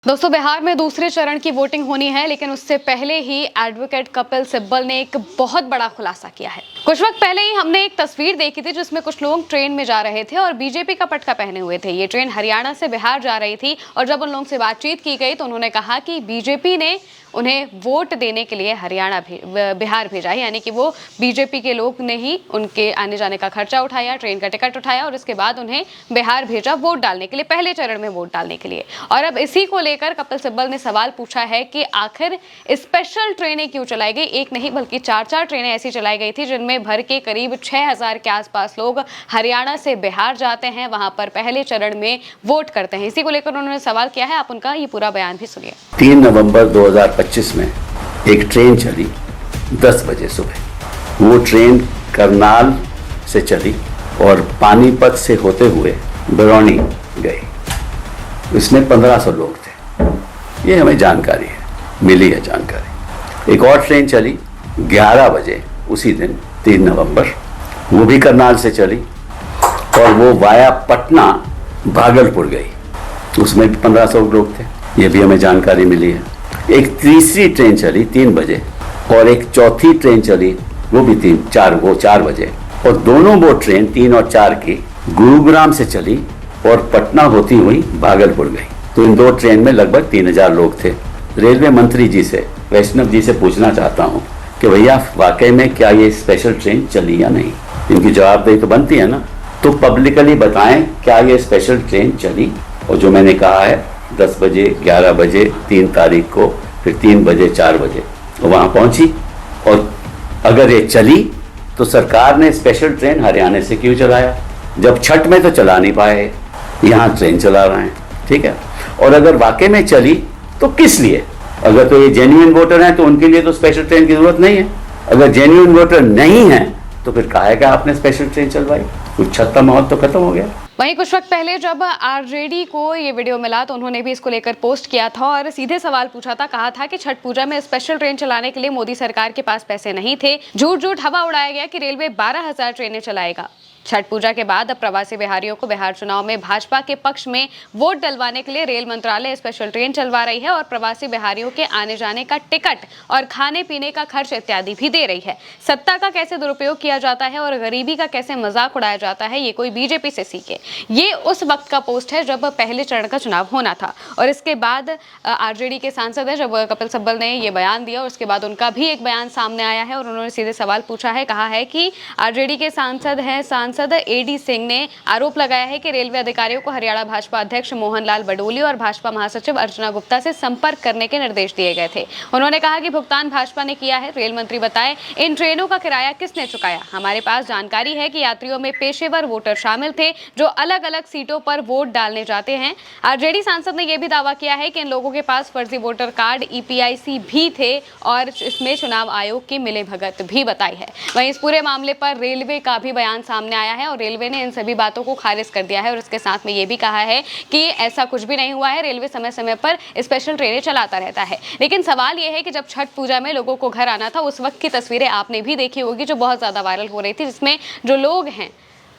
दोस्तों, बिहार में दूसरे चरण की वोटिंग होनी है, लेकिन उससे पहले ही एडवोकेट कपिल सिब्बल ने एक बहुत बड़ा खुलासा किया है। कुछ वक्त पहले ही हमने एक तस्वीर देखी थी जिसमें कुछ लोग ट्रेन में जा रहे थे और बीजेपी का पटका पहने हुए थे। ये ट्रेन हरियाणा से बिहार जा रही थी और जब उन लोगों से बातचीत की गई तो उन्होंने कहा कि बीजेपी ने उन्हें वोट देने के लिए बिहार भेजा, यानी कि वो बीजेपी के लोग ने ही उनके आने जाने का खर्चा उठाया, ट्रेन का टिकट उठाया और उसके बाद उन्हें बिहार भेजा वोट डालने के लिए, पहले चरण में वोट डालने के लिए। और अब इसी को लेकर कपिल सिब्बल ने सवाल पूछा है कि आखिर स्पेशल ट्रेनें क्यों चलाई गई। एक नहीं बल्कि चार ट्रेनें ऐसी चलाई गई थी जिनमें भर के करीब 6000 के आसपास लोग हरियाणा से बिहार जाते हैं, वहां पर पहले चरण में वोट करते हैं। इसी को लेकर उन्होंने सवाल किया है, आप उनका ये पूरा बयान भी सुनिए। 3 नवंबर 2025 में एक ट्रेन चली 10 बजे सुबह। वो ट्रेन करनाल से चली और पानीपत से होते हुए बरौनी गई। इसमें 1500 लोग थे, ये हमें जानकारी है, मिली है जानकारी। एक और ट्रेन चली 11 बजे उसी दिन 3 नवंबर, वो भी करनाल से चली और वो वाया पटना भागलपुर गई। उसमें भी 1500 लोग थे, ये भी हमें जानकारी मिली है। एक तीसरी ट्रेन चली 3 बजे और एक चौथी ट्रेन चली वो भी 4 बजे, और दोनों वो ट्रेन 3 और 4 की गुरुग्राम से चली और पटना होती हुई भागलपुर गई। तो इन 2 ट्रेन में लगभग 3000 लोग थे। रेलवे मंत्री जी से, वैष्णव जी से पूछना चाहता हूँ कि भैया वाकई में क्या ये स्पेशल ट्रेन चली या नहीं। इनकी जवाबदेही तो बनती है ना, तो पब्लिकली बताएं क्या ये स्पेशल ट्रेन चली। और जो मैंने कहा है 10 बजे 11 बजे 3 तारीख को, फिर 3 बजे 4 बजे वहाँ पहुँची। और अगर ये चली तो सरकार ने स्पेशल ट्रेन हरियाणा से क्यों चलाया, जब छठ में तो चला नहीं पाए, यहाँ ट्रेन चला रहे हैं, ठीक है। और अगर वाकई में चली तो किस लिए? अगर तो ये जेन्युइन वोटर हैं तो उनके लिए तो स्पेशल ट्रेन की जरूरत नहीं है। अगर जेन्युइन वोटर नहीं है तो फिर काहे का आपने स्पेशल ट्रेन चलवाई? कुछ छत का माहौल तो खत्म हो गया। वहीं कुछ वक्त पहले जब आरजेडी को ये वीडियो मिला तो उन्होंने भी इसको लेकर पोस्ट किया था और सीधे सवाल पूछा था, कहा था कि छठ पूजा में स्पेशल ट्रेन चलाने के लिए मोदी सरकार के पास पैसे नहीं थे। झूठ हवा उड़ाया गया कि रेलवे 12000 ट्रेनें चलाएगा। छठ पूजा के बाद अब प्रवासी बिहारियों को बिहार चुनाव में भाजपा के पक्ष में वोट डलवाने के लिए रेल मंत्रालय स्पेशल ट्रेन चलवा रही है और प्रवासी बिहारियों के आने जाने का टिकट और खाने पीने का खर्च इत्यादि भी दे रही है। सत्ता का कैसे दुरुपयोग किया जाता है और गरीबी का कैसे मजाक उड़ाया जाता है, ये कोई बीजेपी से सीखे। ये उस वक्त का पोस्ट है जब पहले चरण का चुनाव होना था और इसके बाद आरजेडी के सांसद है, जब कपिल सिब्बल ने ये बयान दिया और उसके बाद उनका भी एक बयान सामने आया है और उन्होंने सीधे सवाल पूछा है। कहा है कि आरजेडी के सांसद एडी सिंह ने आरोप लगाया है कि रेलवे अधिकारियों को हरियाणा भाजपा अध्यक्ष मोहन लाल बडोली और भाजपा महासचिव अर्चना गुप्ता से संपर्क करने के निर्देश दिए गए थे। उन्होंने कहा कि भुगतान भाजपा ने किया है। रेल मंत्री बताए, इन ट्रेनों का किराया किसने चुकाया? हमारे पास जानकारी है कि यात्रियों में पेशेवर वोटर शामिल थे जो अलग अलग सीटों पर वोट डालने जाते हैं। आरजेडी सांसद ने यह भी दावा किया है कि इन लोगों के पास फर्जी वोटर कार्ड EPIC भी थे और इसमें चुनाव आयोग की मिलीभगत भी बताई है। वहीं इस पूरे मामले पर रेलवे का भी बयान सामने आया है और रेलवे ने इन सभी बातों को खारिज कर दिया है और इसके साथ में ये भी कहा है कि ऐसा कुछ भी नहीं हुआ है, रेलवे समय समय पर स्पेशल ट्रेनें चलाता रहता है। लेकिन सवाल ये है कि जब छठ पूजा में लोगों को घर आना था, उस वक्त की तस्वीरें आपने भी देखी होगी जो बहुत ज्यादा वायरल हो रही थी, जिसमें जो लोग हैं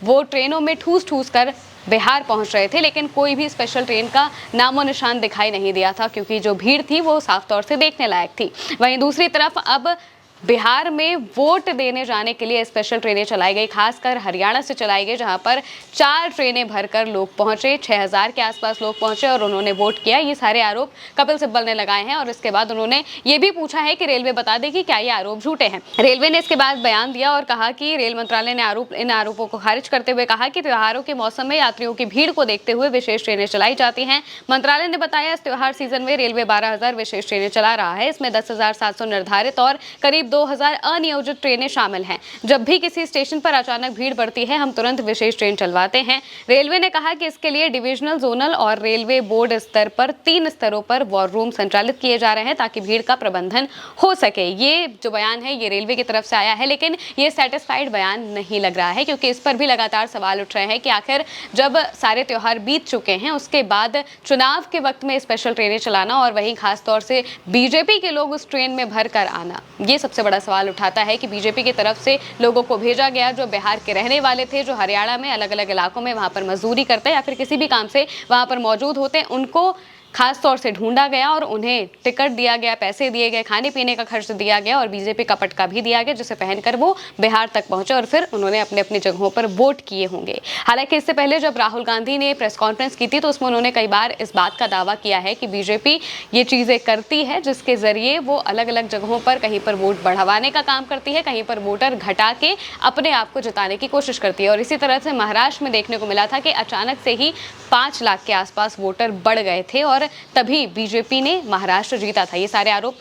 वो ट्रेनों में ठूस कर बिहार पहुंच रहे थे, लेकिन कोई भी स्पेशल ट्रेन का नामो निशान दिखाई नहीं दिया था क्योंकि जो भीड़ थी वो साफ तौर से देखने लायक थी। वहीं दूसरी तरफ अब बिहार में वोट देने जाने के लिए स्पेशल ट्रेनें चलाई गई, खासकर हरियाणा से चलाई गई, जहां पर 4 ट्रेनें भरकर लोग पहुंचे, 6000 के आसपास लोग पहुंचे और उन्होंने वोट किया। ये सारे आरोप कपिल सिब्बल ने लगाए हैं और इसके बाद उन्होंने ये भी पूछा है कि रेलवे बता दे कि क्या ये आरोप झूठे हैं। रेलवे ने इसके बाद बयान दिया और कहा कि रेल मंत्रालय ने इन आरोपों को खारिज करते हुए कहा कि त्योहारों के मौसम में यात्रियों की भीड़ को देखते हुए विशेष ट्रेनें चलाई जाती हैं। मंत्रालय ने बताया, इस त्योहार सीजन में रेलवे 12000 विशेष ट्रेनें चला रहा है। इसमें 10,700 निर्धारित और करीब 2000 अनियोजित ट्रेनें शामिल हैं। जब भी किसी स्टेशन पर अचानक भीड़ बढ़ती है, हम तुरंत विशेष ट्रेन चलवाते हैं। रेलवे ने कहा कि इसके लिए डिविजनल, जोनल और रेलवे बोर्ड स्तर पर 3 स्तरों पर वॉर रूम संचालित किए जा रहे हैं ताकि भीड़ का प्रबंधन हो सके। ये जो बयान है ये रेलवे की तरफ से आया है, लेकिन ये सेटिस्फाइड बयान नहीं लग रहा है क्योंकि इस पर भी लगातार सवाल उठ रहे हैं कि आखिर जब सारे त्योहार बीत चुके हैं उसके बाद चुनाव के वक्त में स्पेशल ट्रेनें चलाना और वहीं खासतौर से बीजेपी के लोग उस ट्रेन में भर कर आना, ये सबसे बड़ा सवाल उठाता है कि बीजेपी की तरफ से लोगों को भेजा गया जो बिहार के रहने वाले थे, जो हरियाणा में अलग अलग इलाकों में वहां पर मजदूरी करते हैं या फिर किसी भी काम से वहां पर मौजूद होते हैं, उनको खास तौर से ढूंढा गया और उन्हें टिकट दिया गया, पैसे दिए गए, खाने पीने का खर्च दिया गया और बीजेपी का पटका भी दिया गया, जिसे पहनकर वो बिहार तक पहुंचे और फिर उन्होंने अपने अपनी जगहों पर वोट किए होंगे। हालांकि इससे पहले जब राहुल गांधी ने प्रेस कॉन्फ्रेंस की थी तो उसमें उन्होंने कई बार इस बात का दावा किया है कि बीजेपी ये चीजें करती है जिसके जरिए वो अलग अलग जगहों पर कहीं पर वोट बढ़वाने का काम करती है, कहीं पर वोटर घटा के अपने आप को जिताने की कोशिश करती है। और इसी तरह से महाराष्ट्र में देखने को मिला था कि अचानक से ही 5 लाख के आसपास वोटर बढ़ गए थे और तभी बीजेपी ने महाराष्ट्र जीता था। ये सारे आरोप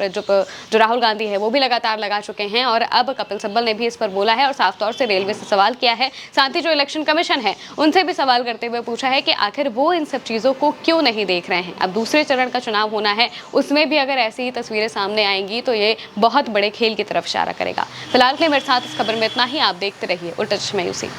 जो राहुल गांधी है वो भी लगातार लगा चुके हैं और अब कपिल सिब्बल ने भी इस पर बोला है और साफ तौर से रेलवे से सवाल किया है। साथ ही जो इलेक्शन कमीशन है उनसे भी सवाल करते हुए पूछा है कि आखिर वो इन सब चीजों को क्यों नहीं देख रहे हैं। अब दूसरे चरण का चुनाव होना है, उसमें भी अगर ऐसी ही तस्वीरें सामने आएंगी तो ये बहुत बड़े खेल की तरफ इशारा करेगा। फिलहाल के लिए मेरे साथ इस खबर में इतना ही। आप देखते रहिए उल्टा चश्मा यूसी।